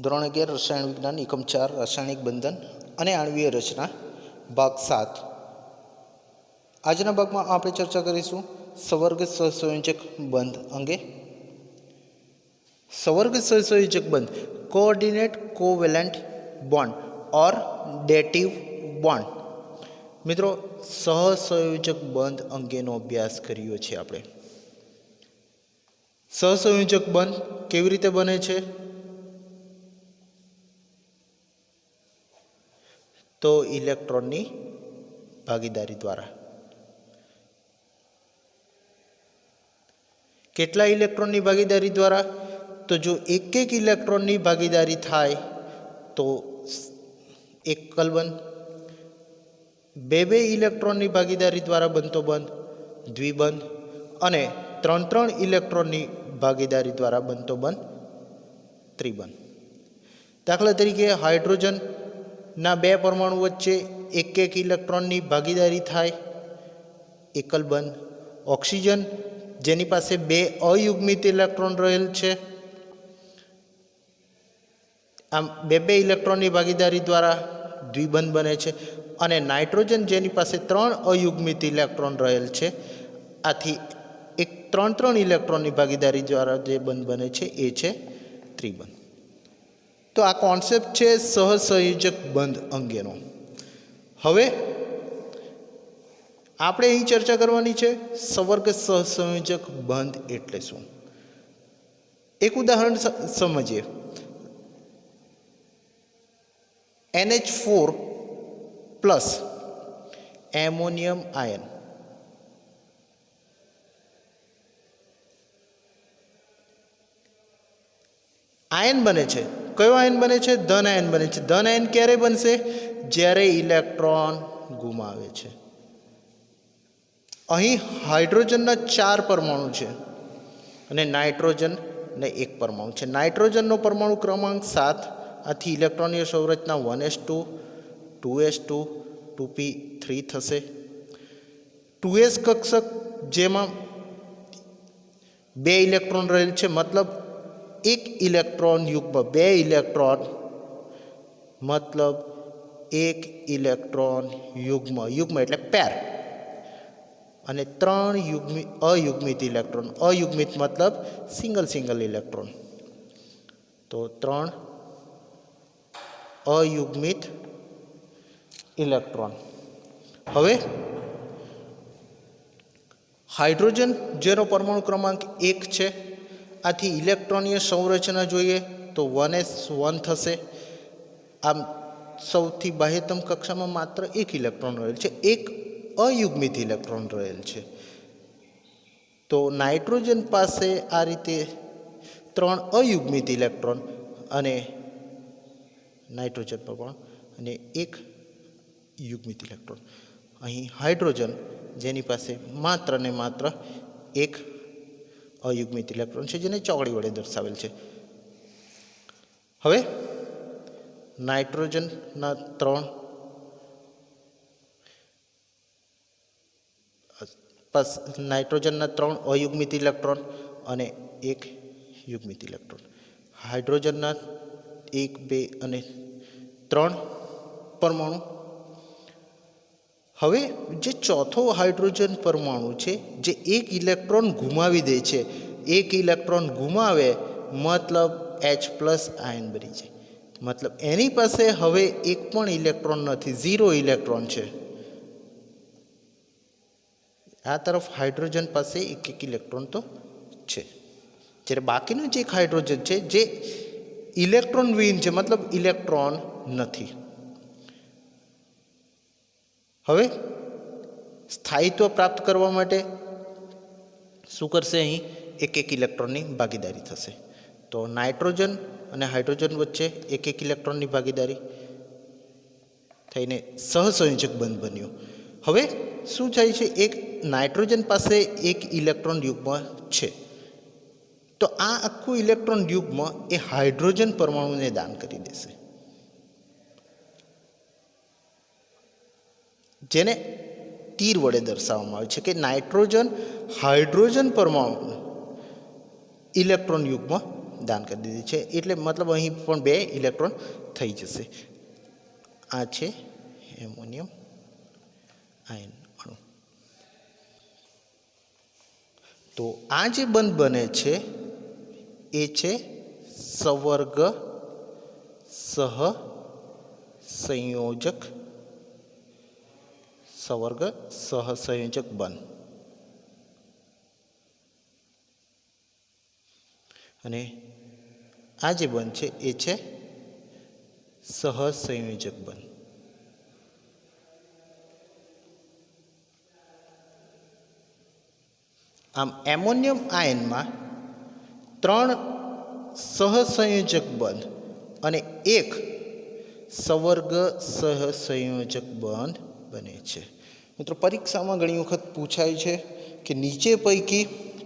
ધોરણ 11 રસાયણ વિજ્ઞાન એકમ 4 રાસાયણિક બંધન અને આણ્વીય રચના ભાગ 7. આજના ભાગમાં આપણે ચર્ચા કરીશું સવર્ગ સહસંયોજક બંધ અંગે. સવર્ગ સહસંયોજક બંધ coordinate covalent bond or dative bond. મિત્રો, સહસંયોજક બંધ અંગેનો અભ્યાસ કર્યો છે આપણે. સહસંયોજક બંધ કેવી રીતે બને છે? તો ઇલેક્ટ્રોનની ભાગીદારી દ્વારા. કેટલા ઇલેક્ટ્રોનની ભાગીદારી દ્વારા? તો જો એક એક ઇલેક્ટ્રોનની ભાગીદારી થાય તો એકલ બંધ. બે ઇલેક્ટ્રોનની ભાગીદારી દ્વારા બનતો બંધ દ્વિબંધ. અને ત્રણ ઇલેક્ટ્રોનની ભાગીદારી દ્વારા બનતો બંધ ત્રિબંધ. દાખલા તરીકે હાઇડ્રોજનના બે પરમાણુ વચ્ચે એક ઇલેક્ટ્રોનની ભાગીદારી થાય, એકલ બંધ. ઓક્સિજન જેની પાસે બે અયુગ્મિત ઇલેક્ટ્રોન રહેલ છે, આમ બે ઇલેક્ટ્રોનની ભાગીદારી દ્વારા દ્વિબંધ બને છે. અને નાઇટ્રોજન જેની પાસે ત્રણ અયુગ્મિત ઇલેક્ટ્રોન રહેલ છે, આથી ત્રણ ઇલેક્ટ્રોનની ભાગીદારી દ્વારા જે બંધ બને છે એ છે ત્રિબંધ. તો આ કોન્સેપ્ટ છે સહસંયોજક બંધ અંગેનો. હવે આપણે અહીં ચર્ચા કરવાની છે સવર્ગ સહસંયોજક બંધ એટલે શું. એક ઉદાહરણ સમજીએ. NH4 plus ammonium ion. Ion બને છે. કયો આયન બને છે? ધન આયન બને છે. ધન આયન ક્યારે બનશે? જ્યારે ઇલેક્ટ્રોન ગુમાવે છે. અહીં હાઇડ્રોજનના 4 પરમાણુ છે અને નાઇટ્રોજનને 1 પરમાણુ છે. નાઇટ્રોજનનો પરમાણુ ક્રમાંક 7, આથી ઇલેક્ટ્રોનની સંરચના 1s2 2s2 2p3 થશે. 2s કક્ષક જેમાં 2 ઇલેક્ટ્રોન રહેલ છે, મતલબ એક ઇલેક્ટ્રોન યુગ્મ 2 ઇલેક્ટ્રોન, મતલબ એક ઇલેક્ટ્રોન યુગ્મ એટલે પેર. અને 3 અયુગ્મિત ઇલેક્ટ્રોન. અયુગ્મિત મતલબ સિંગલ ઇલેક્ટ્રોન. તો 3 અયુગ્મિત ઇલેક્ટ્રોન. હવે હાઇડ્રોજન જેનો પરમાણુ ક્રમાંક 1 છે, આથી ઇલેક્ટ્રોનીય સંરચના જોઈએ તો 1s1 થશે. આમ સૌથી બાહ્યતમ કક્ષામાં માત્ર 1 ઇલેક્ટ્રોન રહેલ છે, એક અયુગ્મિત ઇલેક્ટ્રોન રહેલ છે. તો નાઇટ્રોજન પાસે આ રીતે 3 અયુગ્મિત ઇલેક્ટ્રોન અને નાઇટ્રોજન પરમાણુ અને 1 યુગ્મિત ઇલેક્ટ્રોન. અહીં હાઇડ્રોજન જેની પાસે માત્ર ને માત્ર 1 અયુગ્મિત ઇલેક્ટ્રોન છે, જેને ચોકડી વડે દર્શાવેલ છે. હવે નાઇટ્રોજનના 3 અયુગ્મિત ઇલેક્ટ્રોન અને 1 યુગ્મિત ઇલેક્ટ્રોન. હાઇડ્રોજનના 1 2 અને 3 પરમાણુ. હવે જે ચોથો હાઇડ્રોજન પરમાણુ છે, જે 1 ઇલેક્ટ્રોન ગુમાવી દે છે, 1 ઇલેક્ટ્રોન ગુમાવે મતલબ H+ આયન બની જાય. મતલબ એની પાસે હવે એક પણ ઇલેક્ટ્રોન નથી, 0 ઇલેક્ટ્રોન છે. આ તરફ હાઇડ્રોજન પાસે એક ઇલેક્ટ્રોન તો છે, જ્યારે બાકીનું જે એક હાઇડ્રોજન છે જે ઇલેક્ટ્રોન વિહીન છે, મતલબ ઇલેક્ટ્રોન નથી. હવે સ્થાયિત્વ પ્રાપ્ત કરવા માટે શું કરશે? અહીં એક ઇલેક્ટ્રોનની ભાગીદારી થશે. તો નાઇટ્રોજન અને હાઇડ્રોજન વચ્ચે એક ઇલેક્ટ્રોનની ભાગીદારી થઈને સહસંયોજક બંધ બન્યો. હવે શું થાય છે? એક નાઇટ્રોજન પાસે 1 ઇલેક્ટ્રોન યુગ્મ છે, તો આ આખું ઇલેક્ટ્રોન યુગ્મ એ હાઇડ્રોજન પરમાણુને દાન કરી દેશે, જેને તીર વડે દર્શાવવામાં આવે છે કે નાઇટ્રોજન હાઇડ્રોજન પરમાણુ ઇલેક્ટ્રોન યુગ્મ દાન કરી દીધી છે, એટલે મતલબ અહીં પણ 2 ઇલેક્ટ્રોન થઈ જશે. આ છે એમોનિયમ આયન અણુ. તો આ જે બંધ બને છે એ છે સવર્ગ સહસંયોજક બંધ. અને આ જે બંધ છે એ છે સહસંયોજક બંધ. આમ એમોનિયમ આયનમાં 3 સહસંયોજક બંધ અને 1 સવર્ગ સહસંયોજક બંધ બને છે. મિત્રો, પરીક્ષામાં ઘણી વખત પૂછાય છે કે નીચે પૈકી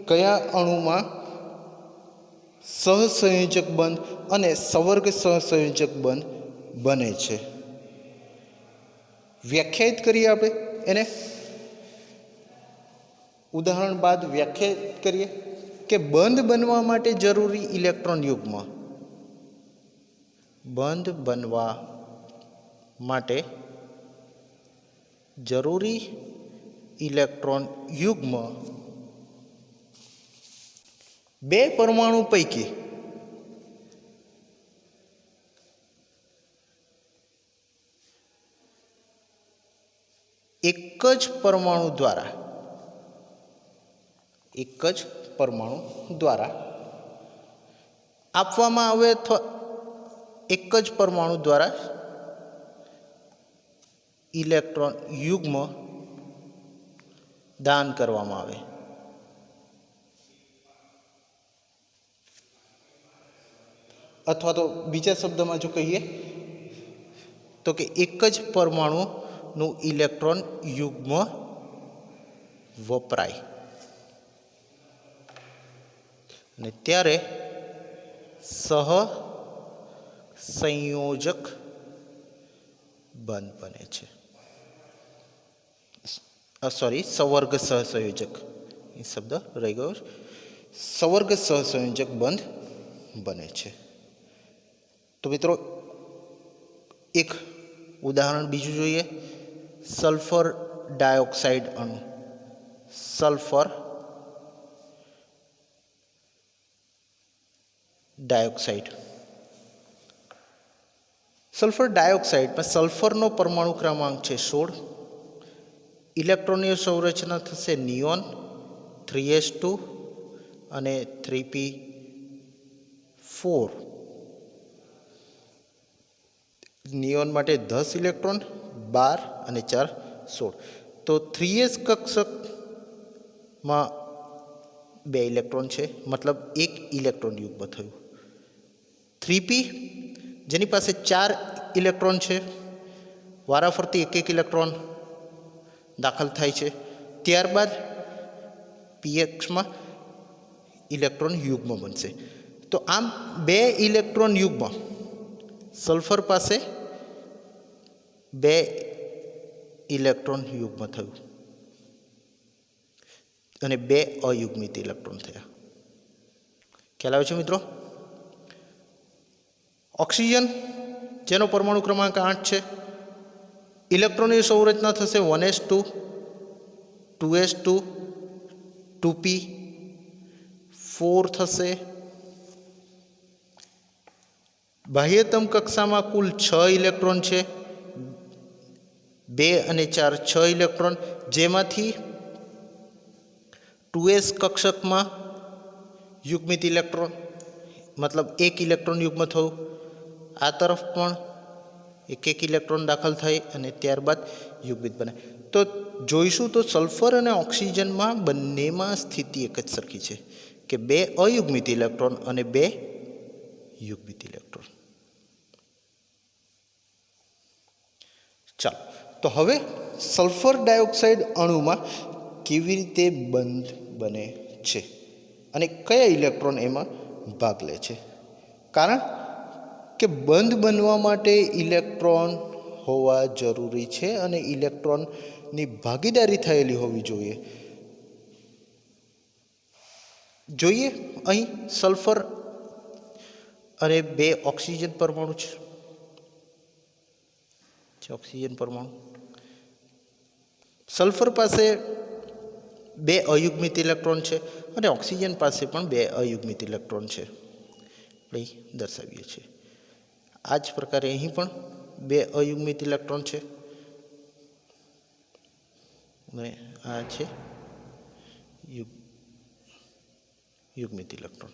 કયા અણુમાં સહસંયોજક બંધ અને સવર્ગ સહસંયોજક બંધ બને છે. વ્યાખ્યાયિત કરીએ આપણે એને. ઉદાહરણ બાદ વ્યાખ્યાયિત કરીએ કે બંધ બનવા માટે જરૂરી ઇલેક્ટ્રોન યુગ્મ. બંધ બનવા માટે જરૂરી ઇલેક્ટ્રોન યુગ્મ 2 પરમાણુ પૈકી એક જ પરમાણુ દ્વારા આપવામાં આવે અથવા એક જ પરમાણુ દ્વારા ઇલેક્ટ્રોન યુગ્મ દાન કરવામાં આવે. અથવા તો બીજા શબ્દમાં જો કહીએ તો કે એક જ પરમાણુનું ઇલેક્ટ્રોન યુગ્મ વપરાય અને ત્યારે સહસંયોજક બંધ બને છે. સવર્ગ સહસંયોજક એ શબ્દ રહી ગયો. સવર્ગ સહસંયોજક બંધ બને છે. તો મિત્રો, એક ઉદાહરણ બીજું જોઈએ. સલ્ફર ડાયોક્સાઇડ અણુ. સલ્ફર ડાયોક્સાઇડમાં સલ્ફરનો પરમાણુ ક્રમાંક છે 16. ઇલેક્ટ્રોનની સંરચના થશે નિયોન 3s2 અને 3p4. નિયોન માટે 10 ઇલેક્ટ્રોન, 12 અને 4 16. તો 3s કક્ષકમાં 2 ઇલેક્ટ્રોન છે, મતલબ 1 ઇલેક્ટ્રોન યુગ્મ થયું. 3p જેની પાસે 4 ઇલેક્ટ્રોન છે, વારાફરતી 1 ઇલેક્ટ્રોન દાખલ થાય છે. ત્યારબાદ pxમાં ઇલેક્ટ્રોન યુગ્મ બનશે. તો આમ 2 ઇલેક્ટ્રોન યુગ્મ સલ્ફર પાસે 2 ઇલેક્ટ્રોન યુગ્મ થયું અને 2 અયુગ્મિત ઇલેક્ટ્રોન થયા. ખ્યાલ આવે છે મિત્રો? ઓક્સિજન, જેનો પરમાણુ ક્રમાંક 8 છે, ઇલેક્ટ્રોનની સંરચના થશે 1s2 2s2 2p4 થશે. બાહ્યતમ કક્ષામાં કુલ 6 ઇલેક્ટ્રોન છે, 2 અને 4 6 ઇલેક્ટ્રોન, જેમાંથી 2s કક્ષકમાં યુગ્મિત ઇલેક્ટ્રોન મતલબ 1 ઇલેક્ટ્રોન યુગ્મ થયું. આ તરફ પણ 1 ઇલેક્ટ્રોન દાખલ થાય અને ત્યારબાદ યુગ્મિત બને. તો જોઈશું તો સલ્ફર અને ઓક્સિજનમાં બંનેમાં સ્થિતિ એક જ સરખી છે કે 2 અયુગ્મિત ઇલેક્ટ્રોન અને 2 યુગ્મિત ઇલેક્ટ્રોન. ચાલો, તો હવે સલ્ફર ડાયોક્સાઇડ અણુમાં કેવી રીતે બંધ બને છે અને કયા ઇલેક્ટ્રોન એમાં ભાગ લે છે. કારણ કે બંધ બનવા માટે ઇલેક્ટ્રોન હોવા જરૂરી છે અને ઇલેક્ટ્રોનની ભાગીદારી થયેલી હોવી જોઈએ. જોઈએ અહીં સલ્ફર અને 2 ઓક્સિજન પરમાણુ છે, ઓક્સિજન પરમાણુ. સલ્ફર પાસે 2 અયુગ્મિત ઇલેક્ટ્રોન છે અને ઓક્સિજન પાસે પણ 2 અયુગ્મિત ઇલેક્ટ્રોન છે, આપણે દર્શાવીએ છીએ. આ જ પ્રકારે અહીં પણ 2 અયુગ્મિત ઇલેક્ટ્રોન છે અને આ છે યુગ્મિત ઇલેક્ટ્રોન.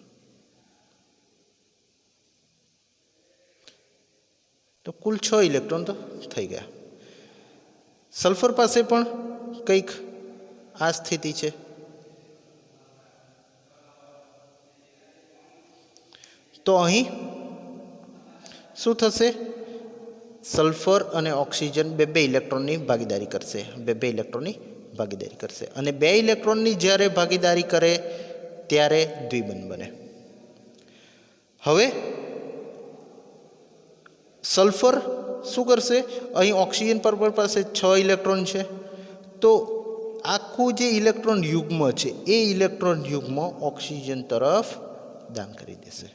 તો કુલ 6 ઇલેક્ટ્રોન તો થઈ ગયા. સલ્ફર પાસે પણ કંઈક આ સ્થિતિ છે. તો અહીં શું થશે? સલ્ફર અને ઓક્સિજન 2 ઇલેક્ટ્રોનની ભાગીદારી કરશે, 2 ઇલેક્ટ્રોનની ભાગીદારી કરશે અને 2 ઇલેક્ટ્રોનની જ્યારે ભાગીદારી કરે ત્યારે દ્વિબંધ બને. હવે સલ્ફર શું કરશે? અહીં ઓક્સિજન પરમાણુ પાસે 6 ઇલેક્ટ્રોન છે, તો આખું જે ઇલેક્ટ્રોન યુગ્મ છે એ ઇલેક્ટ્રોન યુગ્મ ઓક્સિજન તરફ દાન કરી દેશે.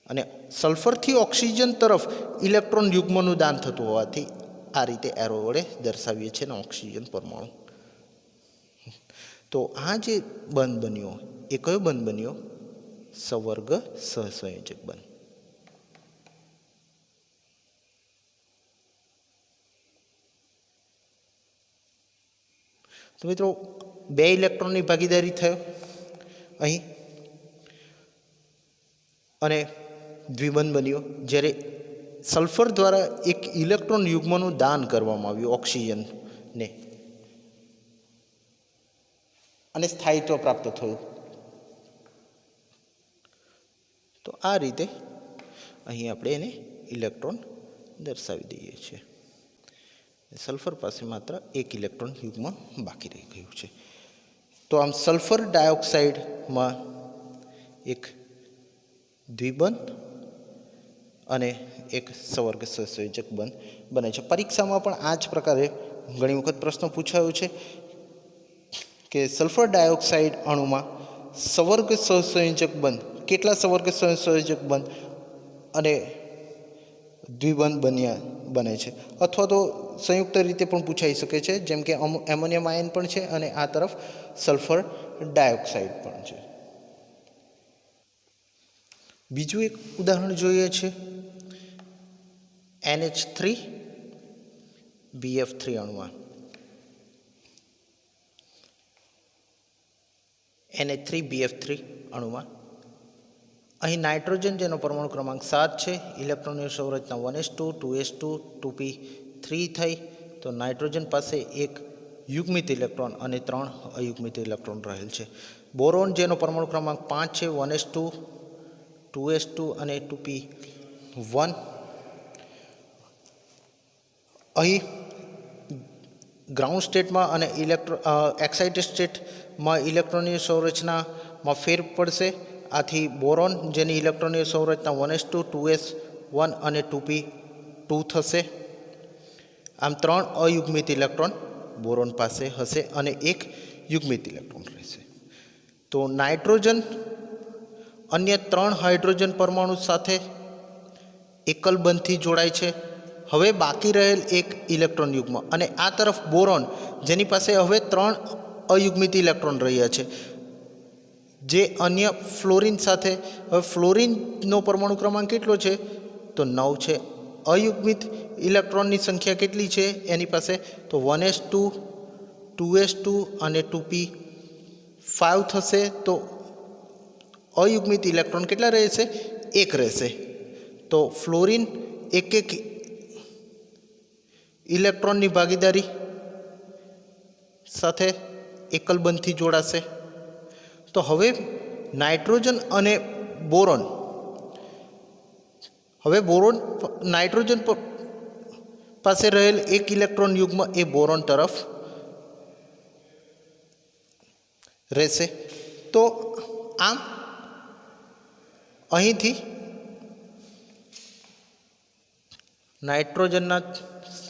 અને સલ્ફરથી ઓક્સિજન તરફ ઇલેક્ટ્રોન યુગ્મનું દાન થતું હોવાથી આ રીતે એરો વડે દર્શાવીએ છીએ ને ઓક્સિજન પરમાણુ. તો આ જે બંધ બન્યો એ કયો બંધ બન્યો? સવર્ગ સહસંયોજક બંધ. તો મિત્રો 2 ઇલેક્ટ્રોનની ભાગીદારી થયો અહીં અને દ્વિબંધ બન્યો, જ્યારે સલ્ફર દ્વારા એક ઇલેક્ટ્રોન યુગ્મનું દાન કરવામાં આવ્યું ઓક્સિજનને અને સ્થાયિત્વ પ્રાપ્ત થયું. તો આ રીતે અહીં આપણે એને ઇલેક્ટ્રોન દર્શાવી દઈએ છીએ. સલ્ફર પાસે માત્ર 1 ઇલેક્ટ્રોન યુગ્મ બાકી રહી ગયું છે. તો આમ સલ્ફર ડાયોક્સાઇડમાં એક દ્વિબંધ અને એક સવર્ગ સહસંયોજક બંધ બને છે. પરીક્ષામાં પણ આ જ પ્રકારે ઘણી વખત પ્રશ્ન પૂછાયો છે કે સલ્ફર ડાયોક્સાઇડ અણુમાં સવર્ગ સહસંયોજક બંધ, કેટલા સવર્ગ સહસંયોજક બંધ અને દ્વિબંધ બને છે, અથવા તો સંયુક્ત રીતે પણ પૂછાઈ શકે છે, જેમ કે એમોનિયમ આયન પણ છે અને આ તરફ સલ્ફર ડાયોક્સાઇડ પણ છે. બીજું એક ઉદાહરણ જોઈએ છે NH3BF3 અણુમાં. NH3BF3 અણુમાં અહીં નાઇટ્રોજન જેનો પરમાણુ ક્રમાંક 7 છે, ઇલેક્ટ્રોનની સંરચના 1s2 2s2 2p3 થઈ. તો નાઇટ્રોજન પાસે 1 યુગ્મિત ઇલેક્ટ્રોન અને 3 અયુગ્મિત ઇલેક્ટ્રોન રહેલ છે. બોરોન જેનો પરમાણુ ક્રમાંક 5 છે, 1s2 2s2 અને 2p1. અહીં ગ્રાઉન્ડ સ્ટેટમાં અને એક્સાઇટેડ સ્ટેટમાં ઇલેક્ટ્રોનની સંરચનામાં ફેર પડશે. આથી બોરોન જેની ઇલેક્ટ્રોનની સંરચના 1s2 2s1 અને 2p2 થશે. આમ 3 અયુગ્મિત ઇલેક્ટ્રોન બોરોન પાસે હશે અને 1 યુગ્મિત ઇલેક્ટ્રોન રહેશે. તો નાઇટ્રોજન અન્ય 3 હાઇડ્રોજન પરમાણુ સાથે એકલ બંધથી જોડાય છે. હવે બાકી રહેલ 1 ઇલેક્ટ્રોન યુગ્મ અને આ તરફ બોરોન જેની પાસે હવે 3 અયુગ્મિત ઇલેક્ટ્રોન રહ્યા છે, જે અન્ય ફ્લોરિન સાથે. હવે ફ્લોરિનનો પરમાણુ ક્રમાંક કેટલો છે? તો 9 છે. અયુગ્મિત ઇલેક્ટ્રોનની સંખ્યા કેટલી છે એની પાસે? તો 1s2 2s2 અને 2p5 થશે. તો અયુગ્મિત ઇલેક્ટ્રોન કેટલા રહેશે? 1 રહેશે. તો ફ્લોરિન 1 ઇલેક્ટ્રોનની ભાગીદારી સાથે એકલ બંધથી જોડાશે. તો હવે નાઇટ્રોજન અને બોરોન, નાઇટ્રોજન પાસે રહેલ 1 ઇલેક્ટ્રોન યુગ્મ એ બોરોન તરફ રહેશે. તો આમ અહીંથી નાઇટ્રોજનના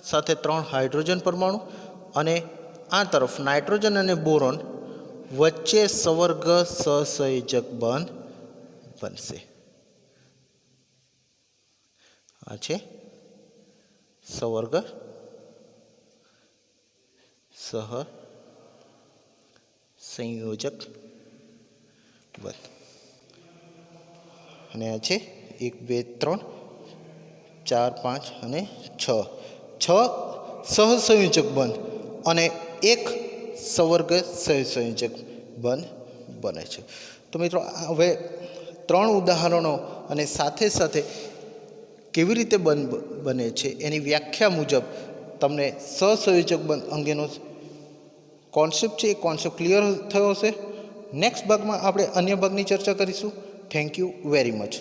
સાથે 3 હાઇડ્રોજન પરમાણુ અને આ તરફ નાઇટ્રોજન અને બોરોન વચ્ચે સવર્ગ સહસંયોજક બંધ બનશે. આ છે સવર્ગ સહ સંયોજક બંધ. અને આ છે 1 2 3 4 5 અને 6 સહસંયોજક બંધ અને એક સવર્ગ સહસંયોજક બંધ બને છે. તો મિત્રો હવે 3 ઉદાહરણો અને સાથે સાથે કેવી રીતે બંધ બને છે એની વ્યાખ્યા મુજબ તમને સહસંયોજક બંધ અંગેનો કોન્સેપ્ટ છે એ કોન્સેપ્ટ ક્લિયર થયો હશે. નેક્સ્ટ ભાગમાં આપણે અન્ય ભાગની ચર્ચા કરીશું. Thank you very much.